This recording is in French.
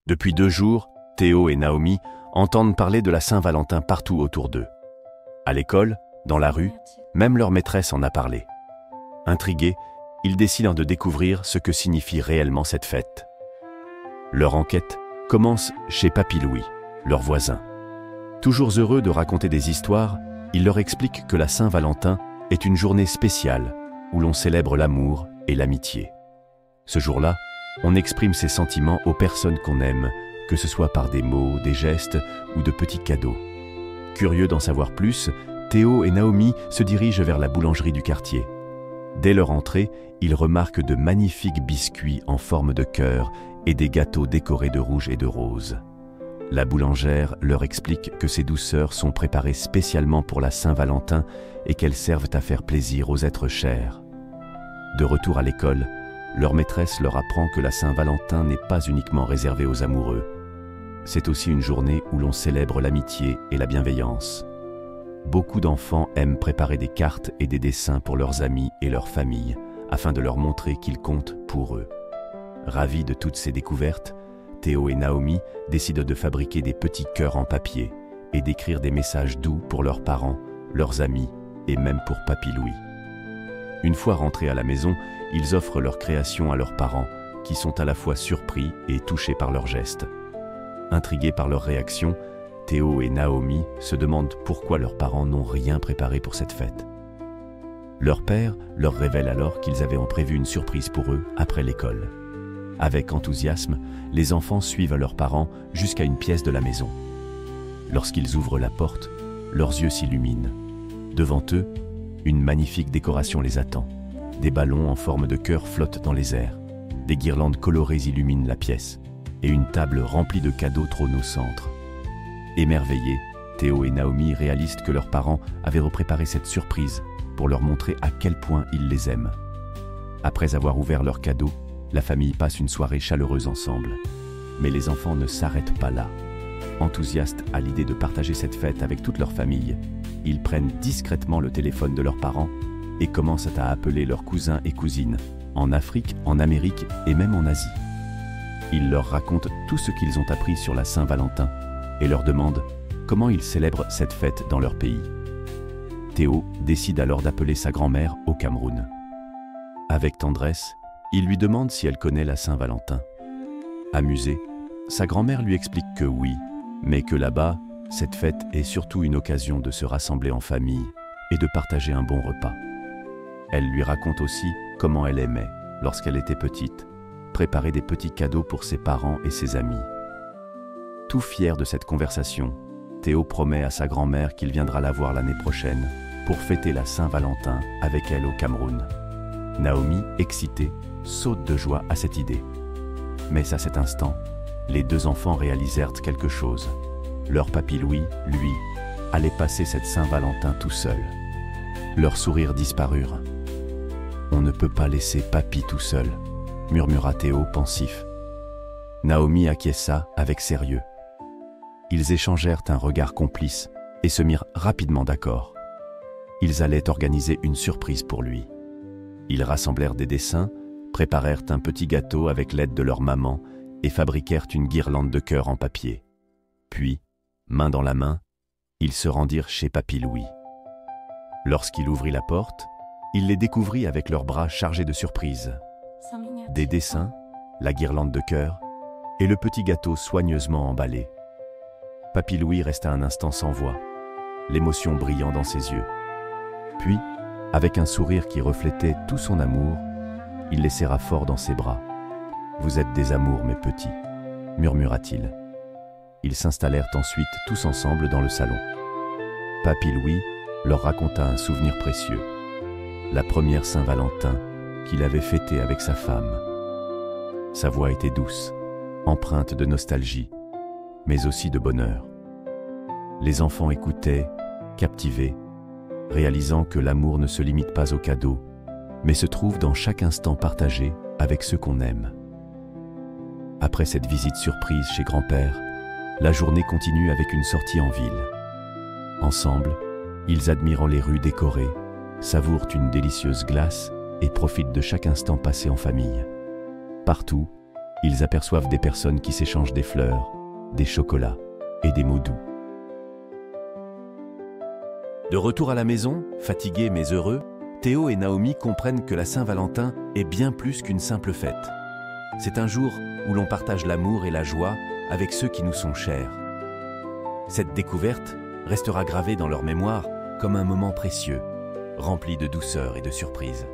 Depuis 2 jours, Théo et Naomi entendent parler de la Saint-Valentin partout autour d'eux. À l'école, dans la rue, même leur maîtresse en a parlé. Intrigués, ils décident de découvrir ce que signifie réellement cette fête. Leur enquête commence chez Papy Louis, leur voisin. Toujours heureux de raconter des histoires, il leur explique que la Saint-Valentin est une journée spéciale où l'on célèbre l'amour et l'amitié. Ce jour-là, on exprime ses sentiments aux personnes qu'on aime, que ce soit par des mots, des gestes ou de petits cadeaux. Curieux d'en savoir plus, Théo et Naomi se dirigent vers la boulangerie du quartier. Dès leur entrée, ils remarquent de magnifiques biscuits en forme de cœur et des gâteaux décorés de rouge et de rose. La boulangère leur explique que ces douceurs sont préparées spécialement pour la Saint-Valentin et qu'elles servent à faire plaisir aux êtres chers. De retour à l'école, leur maîtresse leur apprend que la Saint-Valentin n'est pas uniquement réservée aux amoureux. C'est aussi une journée où l'on célèbre l'amitié et la bienveillance. Beaucoup d'enfants aiment préparer des cartes et des dessins pour leurs amis et leurs familles, afin de leur montrer qu'ils comptent pour eux. Ravis de toutes ces découvertes, Théo et Naomi décident de fabriquer des petits cœurs en papier et d'écrire des messages doux pour leurs parents, leurs amis et même pour Papy Louis. Une fois rentrés à la maison, ils offrent leur création à leurs parents, qui sont à la fois surpris et touchés par leurs gestes. Intrigués par leur réaction, Théo et Naomi se demandent pourquoi leurs parents n'ont rien préparé pour cette fête. Leur père leur révèle alors qu'ils avaient prévu une surprise pour eux après l'école. Avec enthousiasme, les enfants suivent leurs parents jusqu'à une pièce de la maison. Lorsqu'ils ouvrent la porte, leurs yeux s'illuminent. Devant eux, une magnifique décoration les attend. Des ballons en forme de cœur flottent dans les airs. Des guirlandes colorées illuminent la pièce. Et une table remplie de cadeaux trône au centre. Émerveillés, Théo et Naomi réalisent que leurs parents avaient préparé cette surprise pour leur montrer à quel point ils les aiment. Après avoir ouvert leurs cadeaux, la famille passe une soirée chaleureuse ensemble. Mais les enfants ne s'arrêtent pas là. Enthousiastes à l'idée de partager cette fête avec toute leur famille, ils prennent discrètement le téléphone de leurs parents et commencent à appeler leurs cousins et cousines, en Afrique, en Amérique et même en Asie. Ils leur racontent tout ce qu'ils ont appris sur la Saint-Valentin et leur demandent comment ils célèbrent cette fête dans leur pays. Théo décide alors d'appeler sa grand-mère au Cameroun. Avec tendresse, il lui demande si elle connaît la Saint-Valentin. Amusée, sa grand-mère lui explique que oui, mais que là-bas, cette fête est surtout une occasion de se rassembler en famille et de partager un bon repas. Elle lui raconte aussi comment elle aimait, lorsqu'elle était petite, préparer des petits cadeaux pour ses parents et ses amis. Tout fier de cette conversation, Théo promet à sa grand-mère qu'il viendra la voir l'année prochaine pour fêter la Saint-Valentin avec elle au Cameroun. Naomi, excitée, saute de joie à cette idée. Mais à cet instant, les deux enfants réalisèrent quelque chose. Leur papy Louis, lui, allait passer cette Saint-Valentin tout seul. Leurs sourires disparurent. « On ne peut pas laisser papy tout seul », murmura Théo pensif. Naomi acquiesça avec sérieux. Ils échangèrent un regard complice et se mirent rapidement d'accord. Ils allaient organiser une surprise pour lui. Ils rassemblèrent des dessins, préparèrent un petit gâteau avec l'aide de leur maman et fabriquèrent une guirlande de cœur en papier. Puis, main dans la main, ils se rendirent chez Papy Louis. Lorsqu'il ouvrit la porte, il les découvrit avec leurs bras chargés de surprises. Des dessins, la guirlande de cœur et le petit gâteau soigneusement emballé. Papy Louis resta un instant sans voix, l'émotion brillant dans ses yeux. Puis, avec un sourire qui reflétait tout son amour, il les serra fort dans ses bras. « Vous êtes des amours, mes petits », murmura-t-il. Ils s'installèrent ensuite tous ensemble dans le salon. Papy Louis leur raconta un souvenir précieux, la première Saint-Valentin qu'il avait fêtée avec sa femme. Sa voix était douce, empreinte de nostalgie, mais aussi de bonheur. Les enfants écoutaient, captivés, réalisant que l'amour ne se limite pas aux cadeaux, mais se trouve dans chaque instant partagé avec ceux qu'on aime. Après cette visite surprise chez grand-père, la journée continue avec une sortie en ville. Ensemble, ils admirent les rues décorées, savourent une délicieuse glace et profitent de chaque instant passé en famille. Partout, ils aperçoivent des personnes qui s'échangent des fleurs, des chocolats et des mots doux. De retour à la maison, fatigués mais heureux, Théo et Naomi comprennent que la Saint-Valentin est bien plus qu'une simple fête. C'est un jour où l'on partage l'amour et la joie avec ceux qui nous sont chers. Cette découverte restera gravée dans leur mémoire comme un moment précieux, rempli de douceur et de surprises.